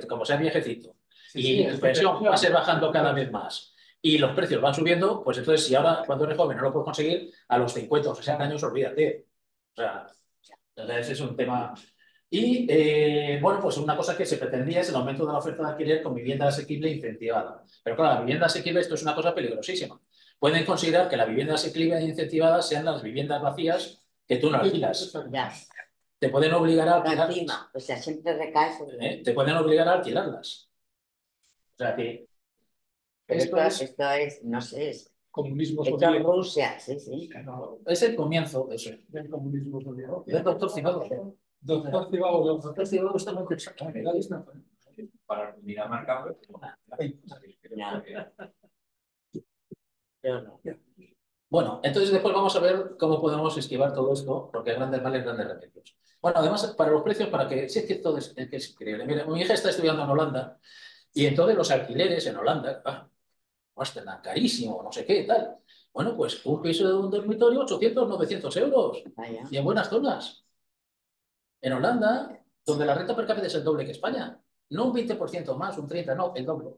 como sea viejecito y tu pensión va a ser bajando cada vez más y los precios van subiendo, pues entonces si ahora cuando eres joven no lo puedes conseguir, a los 50 o 60 años olvídate. O sea, entonces es un tema... Y bueno, pues una cosa que se pretendía es el aumento de la oferta de alquiler con vivienda asequible e incentivada. Pero claro, la vivienda asequible, esto es una cosa peligrosísima. Pueden considerar que la vivienda asequible e incentivada sean las viviendas vacías que tú no alquilas. Ya. Te pueden obligar a Pero alquilarlas. encima, o sea, siempre recae sobre... Te pueden obligar a alquilarlas. O sea que Pero esto esto es, no sé, es... Comunismo Esto es soviético. Rusia, sí, sí. es el comienzo de eso. Del comunismo soviético. Del doctor Cibago. Doctor Cibago, Doctor Cibago está muy interesante. Para Dinamarca, pues, Ya. Yo no. Bueno, entonces después vamos a ver cómo podemos esquivar todo esto, porque hay grandes males, grandes remedios. Bueno, además, para los precios, para que, si es que todo es increíble. Mira, mi hija está estudiando en Holanda y entonces los alquileres en Holanda, están carísimo, no sé qué, tal. Bueno, pues un piso de un dormitorio, 800, 900 euros. Vaya. Y en buenas zonas. En Holanda, donde la renta per cápita es el doble que España. No un 20% más, un 30%, no, el doble.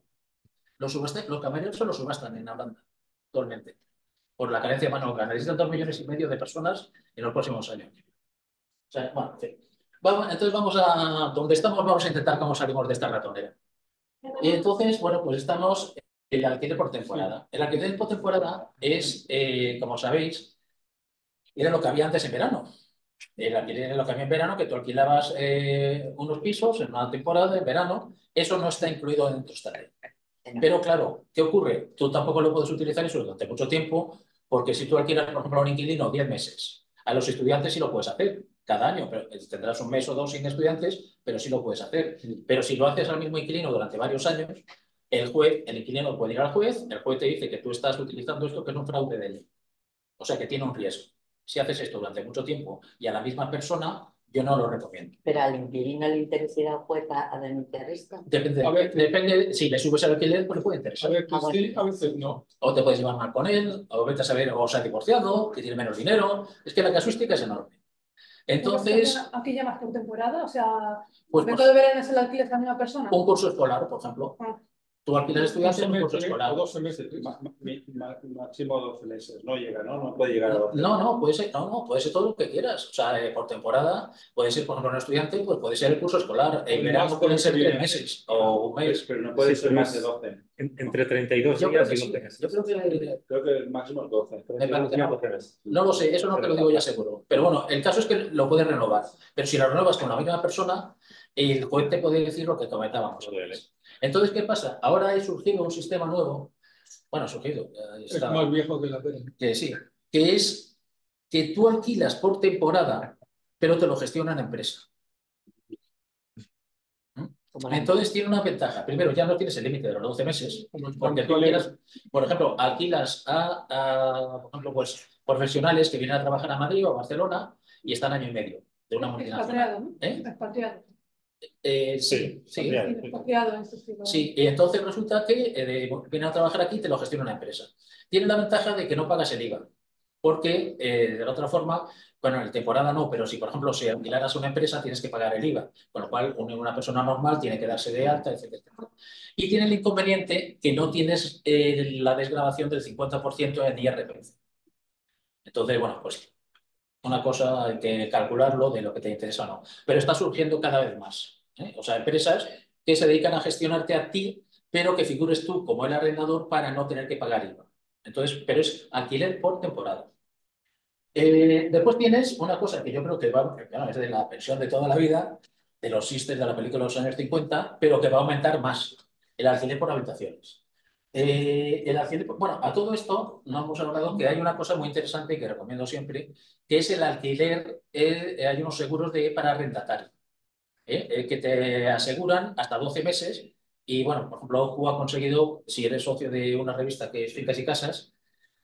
Los camareros se lo subastan en Holanda, actualmente. Por la carencia de mano de obra. Necesitan 2,5 millones de personas en los próximos años. O sea, bueno, en fin. Entonces vamos a... Donde estamos, vamos a intentar cómo salimos de esta ratonera. Y entonces, bueno, pues estamos en el alquiler por temporada. El alquiler por temporada es, como sabéis, era lo que había antes en verano. El alquiler era lo que había en verano, que tú alquilabas unos pisos en una temporada, en verano. Eso no está incluido dentro de esta ley. Pero claro, ¿qué ocurre? Tú tampoco lo puedes utilizar eso durante mucho tiempo, porque si tú alquilas, por ejemplo, a un inquilino 10 meses, a los estudiantes sí lo puedes hacer cada año, pero tendrás un mes o dos sin estudiantes, pero sí lo puedes hacer. Pero si lo haces al mismo inquilino durante varios años, el inquilino puede ir al juez, el juez te dice que tú estás utilizando esto, que es un fraude de ley. O sea, que tiene un riesgo. Si haces esto durante mucho tiempo y a la misma persona, yo no lo recomiendo. Pero al inquilino le interesa ir al juez a denunciar esto. Depende, si le subes el alquiler, pues le puede interesar. A veces sí, a veces no. O te puedes llevar mal con él, o vete a saber, o se ha divorciado, que tiene menos dinero. Es que la casuística es enorme. Entonces, ¿Aquí llamas por temporada? O sea, pues, ¿dentro de verano se le alquiler a la misma persona? un curso escolar, por ejemplo. Ah. Tú alquilas estudiantes en un curso escolar. O 12 meses. Máximo 12 meses. No llega, ¿no? No puede llegar a 12. No, puede ser, puede ser todo lo que quieras. O sea, por temporada, puede ser, por ejemplo, un estudiante, pues puede ser el curso escolar. En verano pueden ser 3 meses o un mes. Pero no puede Sí, ser pero más de 12. Entre 32 Yo creo días que y sí. 12 meses. Yo creo que El máximo es 12. me parece que no. 12 meses. No lo sé, eso no te lo digo ya seguro. Pero bueno, el caso es que lo puedes renovar. Pero si lo renuevas con la misma persona, el juez te puede decir lo que comentábamos. Entonces, ¿qué pasa? Ahora ha surgido un sistema nuevo. Bueno, ha surgido. Es más viejo que la pena. Que sí, que es que tú alquilas por temporada, pero te lo gestiona una empresa. Entonces tiene una ventaja. Primero, ya no tienes el límite de los 12 meses, porque tú quieras, por ejemplo, alquilas por ejemplo, pues, profesionales que vienen a trabajar a Madrid o a Barcelona y están año y medio de una multinacional. Expatriado, ¿no? ¿Eh? Expatriado. Sí. Expatriado en este estilo. Sí, y entonces resulta que vienen a trabajar aquí y te lo gestiona una empresa. Tiene la ventaja de que no pagas el IVA, porque de la otra forma, bueno, en temporada no, pero si por ejemplo si alquilaras una empresa tienes que pagar el IVA, con lo cual una persona normal tiene que darse de alta, etcétera. Y tiene el inconveniente que no tienes la desgravación del 50% en IRPF. Entonces, bueno, pues una cosa hay que calcularlo de lo que te interesa o no. Pero está surgiendo cada vez más. O sea, empresas que se dedican a gestionarte a ti, pero que figures tú como el arrendador para no tener que pagar IVA. Entonces, pero es alquiler por temporada. Después tienes una cosa que yo creo que es de la pensión de toda la vida, de los sisters de la película de los años 50, pero que va a aumentar más, el alquiler por habitaciones. Bueno, a todo esto no hemos hablado que hay una cosa muy interesante que recomiendo siempre, que es el alquiler, hay unos seguros para arrendatario, que te aseguran hasta 12 meses y bueno, por ejemplo, Ocu ha conseguido, si eres socio de una revista que es Fincas y Casas,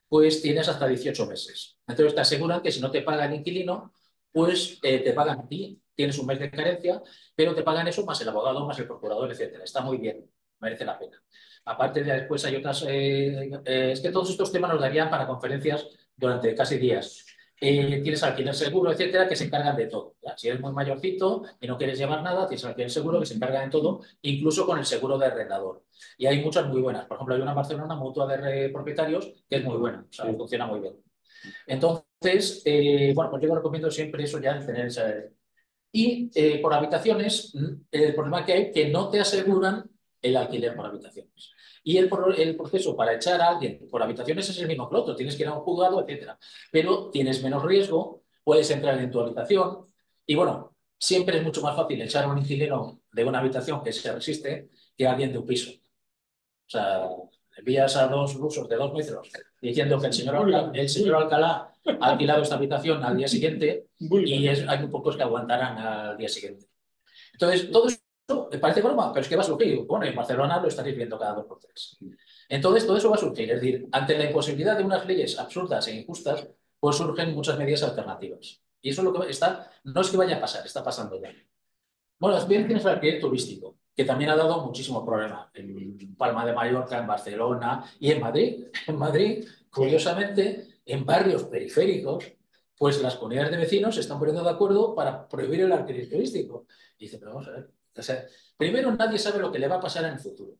pues tienes hasta 18 meses. Entonces te aseguran que si no te paga el inquilino, pues te pagan a ti, tienes un mes de carencia, pero te pagan eso más el abogado, más el procurador, etcétera. Está muy bien, merece la pena. Aparte de después hay otras... es que todos estos temas nos darían para conferencias durante casi días. tienes alquiler seguro, etcétera, que se encargan de todo. ¿Ya? Si eres muy mayorcito y no quieres llevar nada, tienes alquiler seguro que se encarga de todo, incluso con el seguro de arrendador. Y hay muchas muy buenas. Por ejemplo, hay una en Barcelona, mutua de propietarios, que es muy buena, o sea, funciona muy bien. Entonces, bueno, pues yo recomiendo siempre eso ya, tener esa... Y por habitaciones, el problema que hay es que no te aseguran el alquiler por habitaciones. Y el proceso para echar a alguien por habitaciones es el mismo que el otro. Tienes que ir a un juzgado, etcétera. Pero tienes menos riesgo, puedes entrar en tu habitación. Y bueno, siempre es mucho más fácil echar a un inquilino de una habitación que se resiste que a alguien de un piso. O sea, envías a dos rusos de 2 metros diciendo que el señor Alcalá ha alquilado esta habitación al día siguiente y hay muy pocos que aguantarán al día siguiente. Entonces, todo esto me parece broma, pero es que va a surgir. Bueno, en Barcelona lo estaréis viendo cada 2 por 3. Entonces, todo eso va a surgir. Es decir, ante la imposibilidad de unas leyes absurdas e injustas, pues surgen muchas medidas alternativas. Y eso es lo que está, no es que vaya a pasar, está pasando ya. Bueno, también tienes el alquiler turístico, que también ha dado muchísimo problema en Palma de Mallorca, en Barcelona y en Madrid. En Madrid, curiosamente, en barrios periféricos, pues las comunidades de vecinos se están poniendo de acuerdo para prohibir el alquiler turístico. Y dice, pero vamos a ver, o sea, primero nadie sabe lo que le va a pasar en el futuro.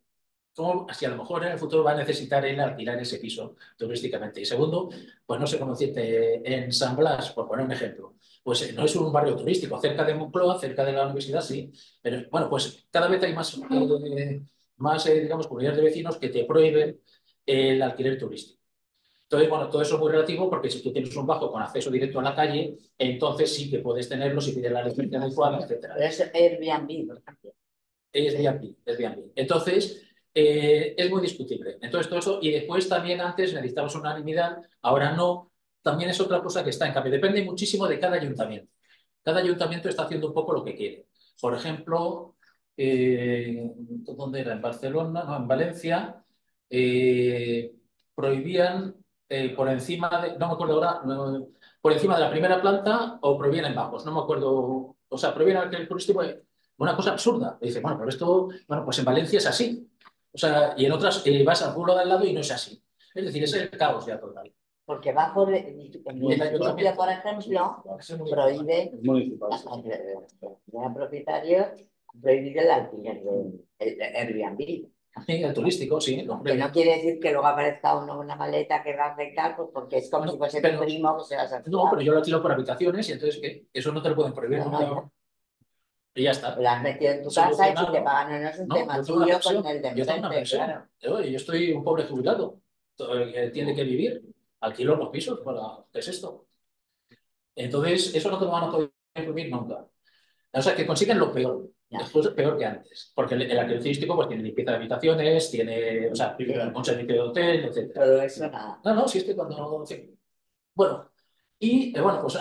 Cómo, si a lo mejor en el futuro va a necesitar él alquilar ese piso turísticamente. Y segundo, pues no sé cómo decirte, en San Blas, por poner un ejemplo, pues no es un barrio turístico, cerca de Moncloa, cerca de la universidad, sí, pero bueno, pues cada vez hay más digamos, comunidades de vecinos que te prohíben el alquiler turístico. Entonces, bueno, todo eso es muy relativo porque si tú tienes un bajo con acceso directo a la calle, entonces sí que puedes tenerlo si pides la licencia adecuada, etc. Es Airbnb, por ejemplo. Es Airbnb. Entonces, es muy discutible. Entonces, todo eso, y después también antes necesitábamos unanimidad, ahora no. También es otra cosa que está en cambio. Depende muchísimo de cada ayuntamiento. Cada ayuntamiento está haciendo un poco lo que quiere. Por ejemplo, ¿dónde era? En Barcelona, no, en Valencia, prohibían por encima de, no me acuerdo ahora, por encima de la primera planta o prohibían en bajos, no me acuerdo, o sea, prohibían el turístico, una cosa absurda. Y dice, bueno, pero esto, bueno, pues en Valencia es así. O sea, y en otras vas al pueblo de al lado y no es así. Es decir, es el caos ya total. Porque bajo en Murcia, por ejemplo, prohíbe la propietario prohibir el alquiler del Airbnb. Sí, el turístico, sí. Que no quiere decir que luego aparezca una maleta que va a afectar, pues porque es como si fuese tu primo que se va a hacer. No, pero yo lo alquilo por habitaciones y entonces ¿qué? Eso no te lo pueden prohibir. No. Y ya está. Lo has metido en tu casa y si te pagan no es un tema tuyo con el de enfrente, claro. Yo estoy un pobre jubilado que tiene que vivir. Alquilo los pisos para... ¿Qué es esto? Entonces, eso no te lo van a poder prohibir nunca. O sea, que consiguen lo peor. Después peor que antes. Porque el alquiler turístico pues, tiene limpieza de habitaciones, tiene, o sea, un servicio de hotel, etc. Todo eso nada. No, si es que cuando... Sí. Bueno, y bueno, pues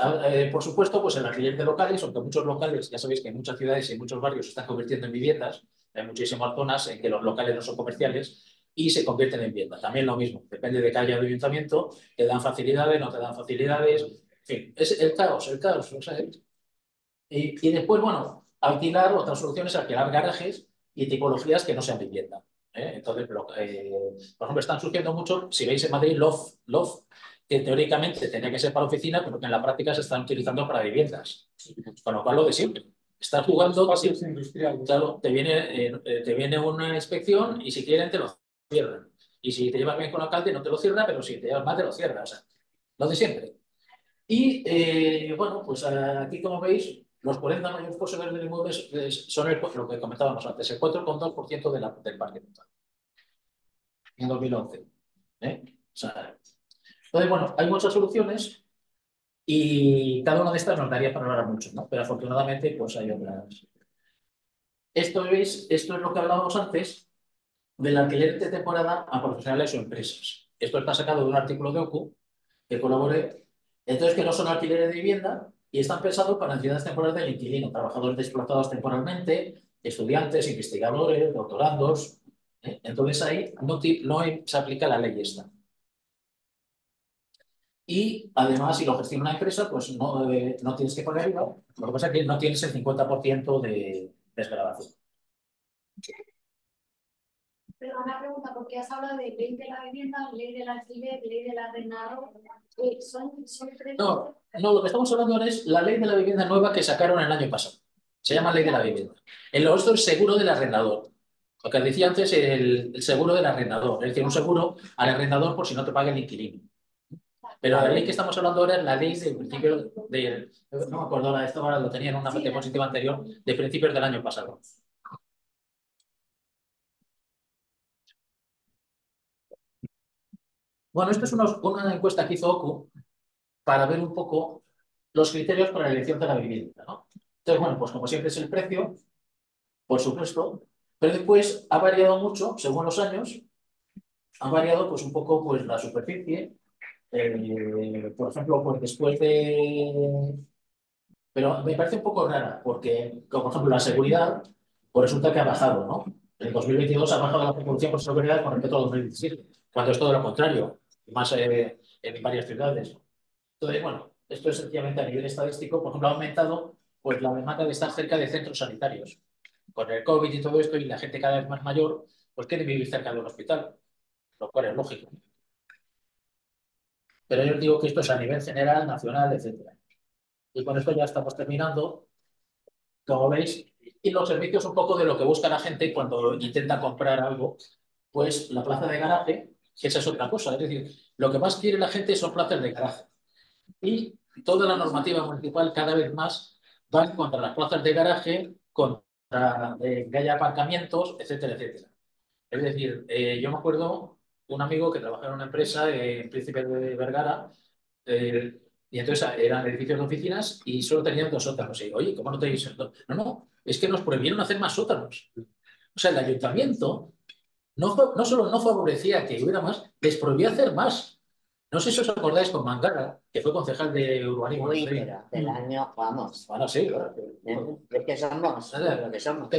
por supuesto, pues el alquiler de locales, aunque muchos locales, ya sabéis que en muchas ciudades y en muchos barrios se están convirtiendo en viviendas, hay muchísimas zonas en que los locales no son comerciales y se convierten en viviendas. También lo mismo, depende de calle o de ayuntamiento, te dan facilidades, no te dan facilidades, en fin, es el caos, o sea, y después, bueno, alquilar, otras soluciones, alquilar garajes y tipologías que no sean vivienda. Entonces, por ejemplo, están surgiendo mucho, si veis en Madrid, loft, que teóricamente tenía que ser para oficina, pero que en la práctica se están utilizando para viviendas. Con lo cual, lo de siempre. Estás jugando... Espacios industriales. Claro, te viene una inspección y si quieren te lo cierran. Y si te llevas bien con el alcalde no te lo cierra, pero si te llevas mal te lo cierra. O sea, lo de siempre. Y bueno, pues aquí como veis, los 40 mayores poseedores de inmuebles son lo que comentábamos antes, el 4,2% del parque total. En 2011. O sea, entonces, bueno, hay muchas soluciones y cada una de estas nos daría para hablar mucho, ¿no? Pero afortunadamente, pues hay otras. Esto es lo que hablábamos antes del alquiler de temporada a profesionales o empresas. Esto está sacado de un artículo de OCU que colaboré. Entonces, que no son alquileres de vivienda y están pensados para necesidades temporales del inquilino, trabajadores desplazados temporalmente, estudiantes, investigadores, doctorandos. Entonces, ahí no se aplica la ley esta. Y además, si lo gestiona una empresa, pues no tienes que pagar IVA. Lo que pasa es que no tienes el 50% de desgravación. Pero una pregunta, porque has hablado de ley de la vivienda, ley del alquiler, ley del arrendador. Son tres. No, lo que estamos hablando ahora es la ley de la vivienda nueva que sacaron el año pasado. Se llama ley de la vivienda. En lo otro es seguro del arrendador. Lo que decía antes, el seguro del arrendador. Es decir, un seguro al arrendador por si no te paga el inquilino. Pero la ley que estamos hablando ahora es la ley del principio de... No me acuerdo ahora de esto, ahora lo tenía en una diapositiva anterior, de principios del año pasado. Bueno, esto es una encuesta que hizo OCU para ver un poco los criterios para la elección de la vivienda, ¿no? Entonces, bueno, pues como siempre es el precio, por supuesto, pero después ha variado mucho según los años, ha variado pues un poco pues la superficie, por ejemplo, pues después de... Pero me parece un poco rara, porque, como por ejemplo, la seguridad, pues resulta que ha bajado, ¿no? En 2022 ha bajado la proporción por seguridad con respecto a 2017, cuando es todo lo contrario, más en varias ciudades. Entonces, bueno, esto es sencillamente a nivel estadístico, por ejemplo, ha aumentado pues, la demanda de estar cerca de centros sanitarios. Con el COVID y todo esto, y la gente cada vez más mayor, pues quiere vivir cerca de un hospital, lo cual es lógico. Pero yo os digo que esto es a nivel general, nacional, etcétera. Y con esto ya estamos terminando, como veis, y los servicios un poco de lo que busca la gente cuando intenta comprar algo, pues la plaza de garaje, que esa es otra cosa, es decir, lo que más quiere la gente son plazas de garaje. Y toda la normativa municipal cada vez más va contra las plazas de garaje, contra que haya aparcamientos, etcétera, etcétera. Es decir, yo me acuerdo un amigo que trabajaba en una empresa en Príncipe de Vergara, y entonces eran edificios de oficinas y solo tenían 2 sótanos. Y oye, ¿cómo no tenéis esto? No, es que nos prohibieron hacer más sótanos. O sea, el ayuntamiento no solo no favorecía que hubiera más, les prohibía hacer más. No sé si os acordáis con Mangara, que fue concejal de urbanismo. Uy, pero del año, vamos. Bueno, sí, claro. Es que somos lo que somos.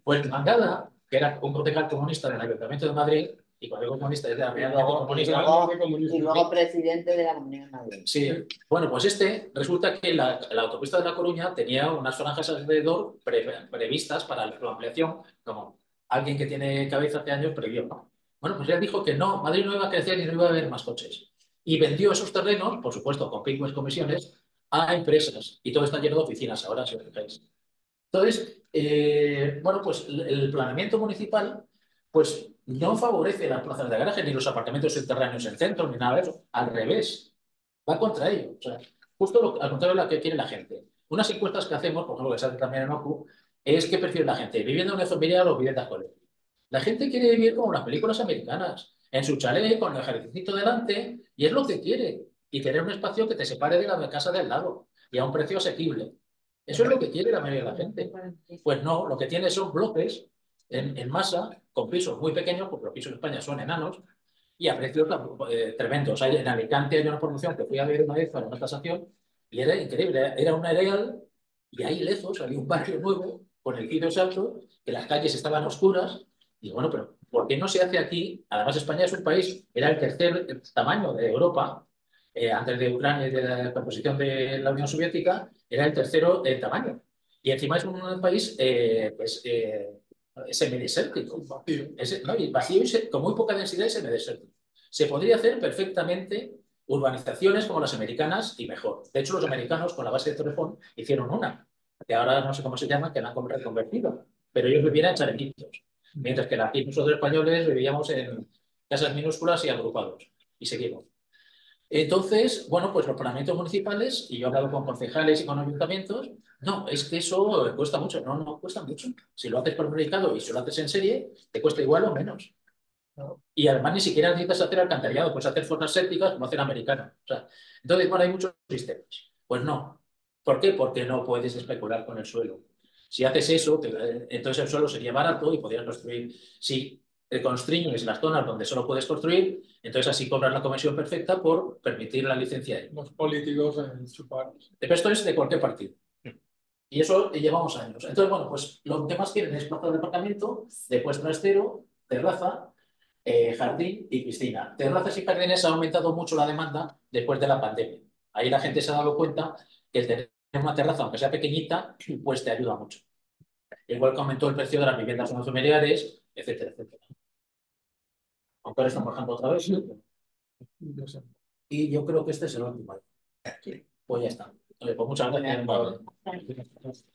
Pues Mangada, que era un concejal comunista del Ayuntamiento de Madrid, y cuando digo comunista es de la realidad comunista. Y luego presidente de la Comunidad de Madrid. Sí, bueno, pues resulta que la autopista de La Coruña tenía unas franjas alrededor previstas para su ampliación, como alguien que tiene cabeza hace años previó, ¿no? Bueno, pues él dijo que no, Madrid no iba a crecer y no iba a haber más coches. Y vendió esos terrenos, por supuesto, con pingües comisiones, a empresas. Y todo está lleno de oficinas ahora, si os fijáis. Entonces, bueno, pues el planeamiento municipal pues no favorece las plazas de garaje ni los apartamentos subterráneos en centro ni nada de eso. Al revés, va contra ello. O sea, justo al contrario de lo que quiere la gente. Unas encuestas que hacemos, por ejemplo, que se hace también en OCU, es qué prefiere la gente, vivienda unifamiliar o viviendas colectivas. La gente quiere vivir como las películas americanas, en su chalet, con el jardincito delante, y es lo que quiere. Y tener un espacio que te separe de la casa de al lado y a un precio asequible. Eso es lo que quiere la mayoría de la gente. Pues no, lo que tiene son bloques en masa, con pisos muy pequeños, porque los pisos en España son enanos, y a precios tremendos. En Alicante hay una promoción que fui a ver una vez para una tasación, y era increíble. Era un areal, y ahí lejos había un barrio nuevo, con el piso alto, que las calles estaban oscuras, y bueno, pero ¿por qué no se hace aquí? Además, España es un país, era el tercer tamaño de Europa, antes de Ucrania y de la composición de la Unión Soviética, era el tercero en tamaño. Y encima es un país semidesértico. Vacío y con muy poca densidad y semidesértico. Se podría hacer perfectamente urbanizaciones como las americanas y mejor. De hecho, los americanos, con la base de Torrejón, hicieron una, que ahora no sé cómo se llama, que la han reconvertido. Pero ellos vivían en charequitos. Mientras que aquí nosotros españoles vivíamos en casas minúsculas y agrupados. Y seguimos. Entonces, bueno, pues los planeamientos municipales, y yo he hablado con concejales y con ayuntamientos, no, es que eso cuesta mucho. No cuesta mucho. Si lo haces por mercado y si lo haces en serie, te cuesta igual o menos. Y además ni siquiera necesitas hacer alcantarillado, puedes hacer fosas sépticas como hacen americanos. O sea, entonces, bueno, hay muchos sistemas. Pues no. ¿Por qué? Porque no puedes especular con el suelo. Si haces eso, entonces el suelo sería barato y podrías construir. Si constriñes las zonas donde solo puedes construir, entonces así cobras la comisión perfecta por permitir la licencia. Los políticos en su parte. Esto es de cualquier partido. Y eso llevamos años. Entonces, bueno, pues lo que más quieren es plaza de aparcamiento, después trastero, terraza, jardín y piscina. Terrazas y jardines ha aumentado mucho la demanda después de la pandemia. Ahí la gente se ha dado cuenta que el tener una terraza, aunque sea pequeñita, pues te ayuda mucho. Igual que aumentó el precio de las viviendas unifamiliares, etcétera, etcétera. Aunque ahora están bajando otra vez. Y yo creo que este es el último. Pues ya está. Pues muchas gracias.